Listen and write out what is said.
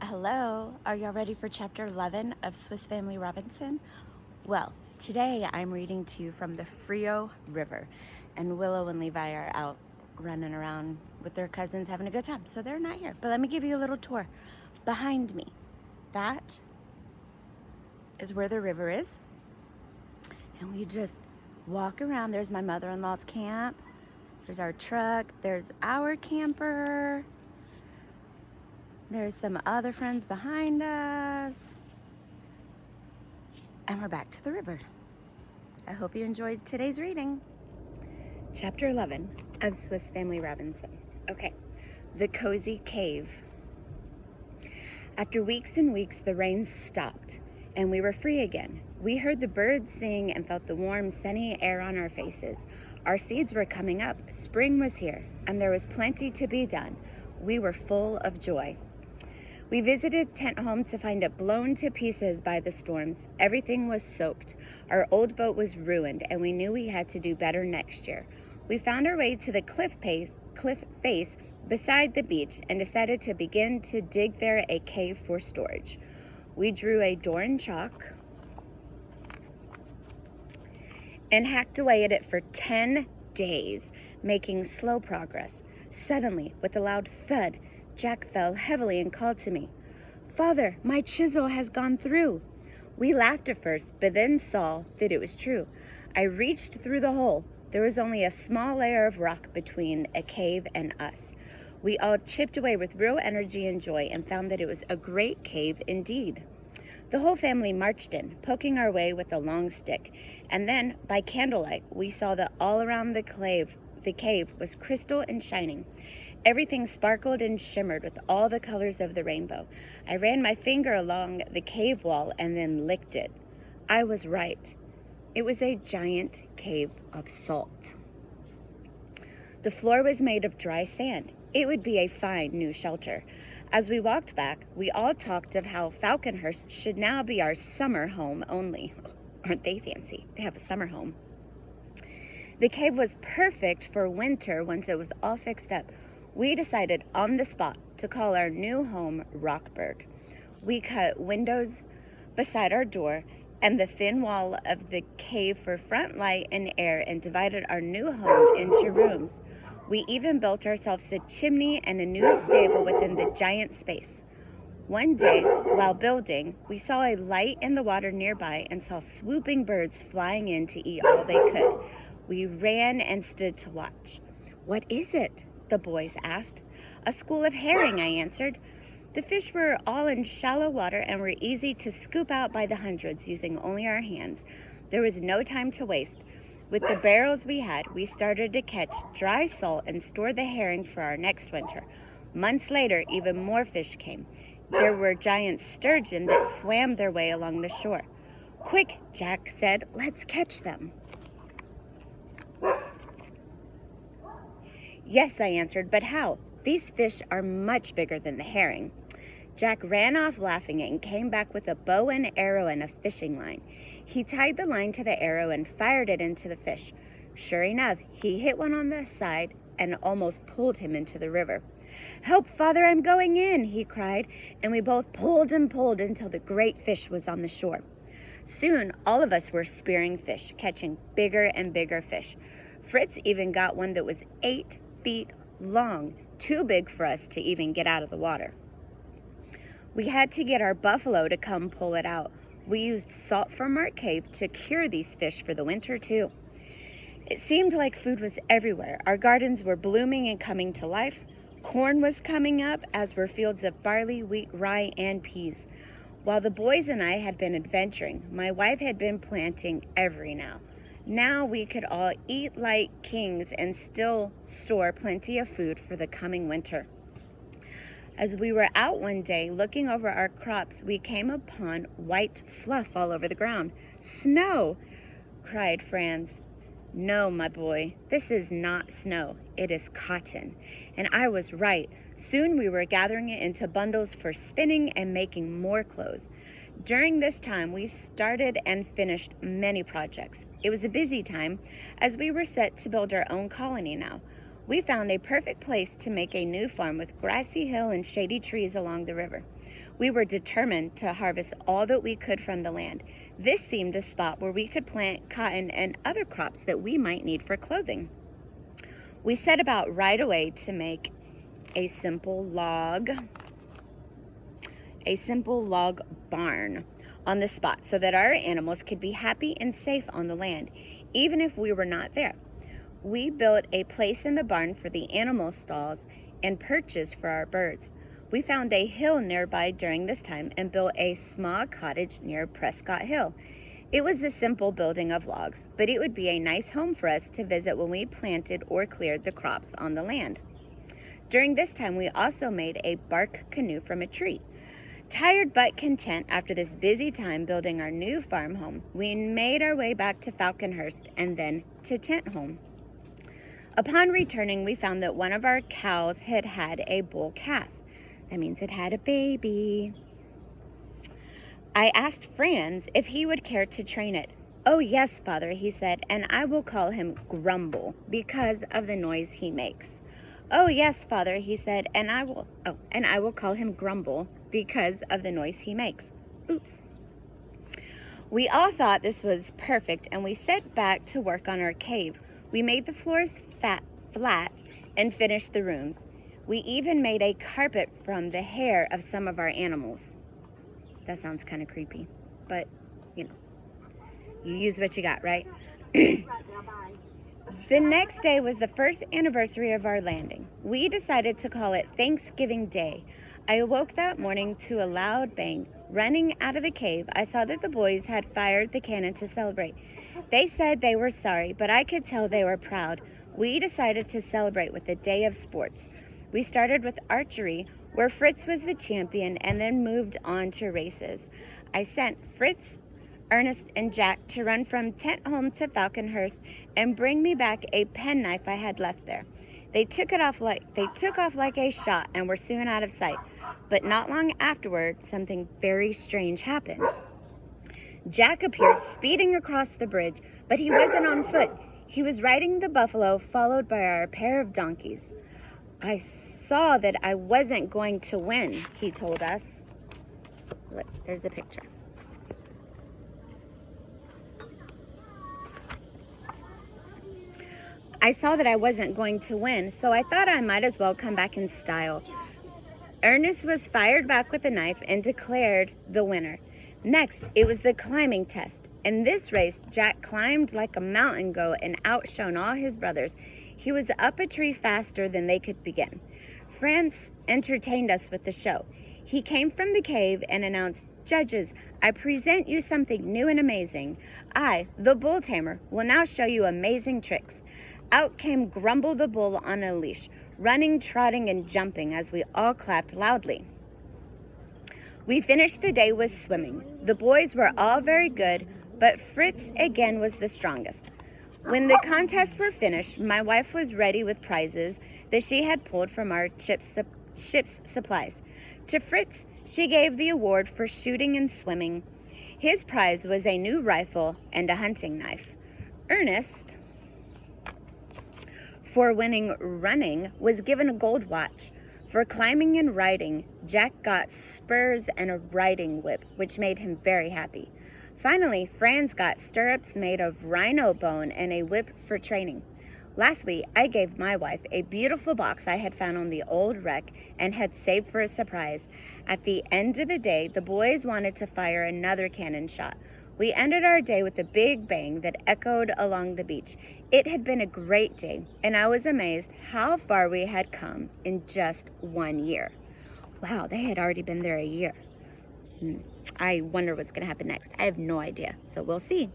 Hello, are y'all ready for chapter 11 of Swiss Family Robinson? Well, today I'm reading to you from the Frio River, and Willow and Levi are out running around with their cousins having a good time, so they're not here. But let me give you a little tour. Behind me, that is where the river is, and we just walk around. There's my mother-in-law's camp, there's our truck, there's our camper. There's some other friends behind us. And we're back to the river. I hope you enjoyed today's reading. Chapter 11 of Swiss Family Robinson. Okay, the cozy cave. After weeks and weeks, the rain stopped and we were free again. We heard the birds sing and felt the warm, sunny air on our faces. Our seeds were coming up. Spring was here and there was plenty to be done. We were full of joy. We visited Tent Home to find it blown to pieces by the storms. Everything was soaked. Our old boat was ruined, and we knew we had to do better next year. We found our way to the cliff face beside the beach and decided to begin to dig there a cave for storage. We drew a door in chalk and hacked away at it for 10 days, making slow progress. Suddenly, with a loud thud, Jack fell heavily and called to me, "Father, my chisel has gone through." We laughed at first, but then saw that it was true. I reached through the hole. There was only a small layer of rock between a cave and us. We all chipped away with real energy and joy and found that it was a great cave indeed. The whole family marched in, poking our way with a long stick, and then, by candlelight, we saw that all around the cave was crystal and shining. Everything sparkled and shimmered with all the colors of the rainbow. I ran my finger along the cave wall and then licked it. I was right. It was a giant cave of salt. The floor was made of dry sand. It would be a fine new shelter. As we walked back, we all talked of how Falconhurst should now be our summer home only. Aren't they fancy? They have a summer home. The cave was perfect for winter once it was all fixed up. We decided on the spot to call our new home Rockburg. We cut windows beside our door and the thin wall of the cave for front light and air and divided our new home into rooms. We even built ourselves a chimney and a new stable within the giant space. One day, while building, we saw a light in the water nearby and saw swooping birds flying in to eat all they could. We ran and stood to watch. "What is it?" the boys asked. "A school of herring," I answered. The fish were all in shallow water and were easy to scoop out by the hundreds using only our hands. There was no time to waste. With the barrels we had, we started to catch dry salt and store the herring for our next winter. Months later, even more fish came. There were giant sturgeon that swam their way along the shore. "Quick," Jack said, "let's catch them." "Yes," I answered, "but how? These fish are much bigger than the herring." Jack ran off laughing and came back with a bow and arrow and a fishing line. He tied the line to the arrow and fired it into the fish. Sure enough, he hit one on the side and almost pulled him into the river. "Help, Father, I'm going in," he cried, and we both pulled and pulled until the great fish was on the shore. Soon, all of us were spearing fish, catching bigger and bigger fish. Fritz even got one that was 8 feet long, too big for us to even get out of the water. We had to get our buffalo to come pull it out. We used salt from our cave to cure these fish for the winter too. It seemed like food was everywhere. Our gardens were blooming and coming to life. Corn was coming up, as were fields of barley, wheat, rye, and peas. While the boys and I had been adventuring, my wife had been planting every now. Now we could all eat like kings and still store plenty of food for the coming winter. As we were out one day looking over our crops, we came upon white fluff all over the ground. "Snow!" cried Franz. "No, my boy, this is not snow. It is cotton." And I was right. Soon we were gathering it into bundles for spinning and making more clothes. During this time, we started and finished many projects. It was a busy time as we were set to build our own colony now. We found a perfect place to make a new farm with grassy hill and shady trees along the river. We were determined to harvest all that we could from the land. This seemed a spot where we could plant cotton and other crops that we might need for clothing. We set about right away to make a simple log barn on the spot so that our animals could be happy and safe on the land, even if we were not there. We built a place in the barn for the animal stalls and perches for our birds. We found a hill nearby during this time and built a small cottage near Prescott Hill. It was a simple building of logs, but it would be a nice home for us to visit when we planted or cleared the crops on the land. During this time, we also made a bark canoe from a tree. Tired but content after this busy time building our new farm home, we made our way back to Falconhurst and then to Tent Home. Upon returning, we found that one of our cows had had a bull calf. That means it had a baby. I asked Franz if he would care to train it. "Oh, yes, Father," he said, "and I will call him Grumble because of the noise he makes." "Oh, yes, Father," he said, and I will call him Grumble because of the noise he makes. Oops. We all thought this was perfect, and we set back to work on our cave. We made the floors flat and finished the rooms. We even made a carpet from the hair of some of our animals. That sounds kind of creepy, but, you use what you got, right? The next day was the first anniversary of our landing. We decided to call it Thanksgiving Day. I awoke that morning to a loud bang. Running out of the cave, I saw that the boys had fired the cannon to celebrate. They said they were sorry, but I could tell they were proud. We decided to celebrate with a day of sports. We started with archery, where Fritz was the champion, and then moved on to races. I sent Fritz, Ernest, and Jack to run from Tent Home to Falconhurst and bring me back a penknife I had left there. They took off like a shot and were soon out of sight. But not long afterward, something very strange happened. Jack appeared speeding across the bridge, but he wasn't on foot. He was riding the buffalo, followed by our pair of donkeys. "I saw that I wasn't going to win," he told us. Look, there's a picture. "I saw that I wasn't going to win, so I thought I might as well come back in style." Ernest was fired back with a knife and declared the winner. Next, it was the climbing test. In this race, Jack climbed like a mountain goat and outshone all his brothers. He was up a tree faster than they could begin. Franz entertained us with the show. He came from the cave and announced, "Judges, I present you something new and amazing. I, the bull tamer, will now show you amazing tricks." Out came Grumble the bull on a leash, running, trotting, and jumping as we all clapped loudly. We finished the day with swimming. The boys were all very good, but Fritz again was the strongest. When the contests were finished, my wife was ready with prizes that she had pulled from our ship's supplies. To Fritz, she gave the award for shooting and swimming. His prize was a new rifle and a hunting knife. Ernest, for winning running, was given a gold watch. For climbing and riding, Jack got spurs and a riding whip, which made him very happy. Finally, Franz got stirrups made of rhino bone and a whip for training. Lastly, I gave my wife a beautiful box I had found on the old wreck and had saved for a surprise. At the end of the day, the boys wanted to fire another cannon shot. We ended our day with a big bang that echoed along the beach. It had been a great day, and I was amazed how far we had come in just 1 year. Wow, they had already been there a year. I wonder what's going to happen next. I have no idea, so we'll see.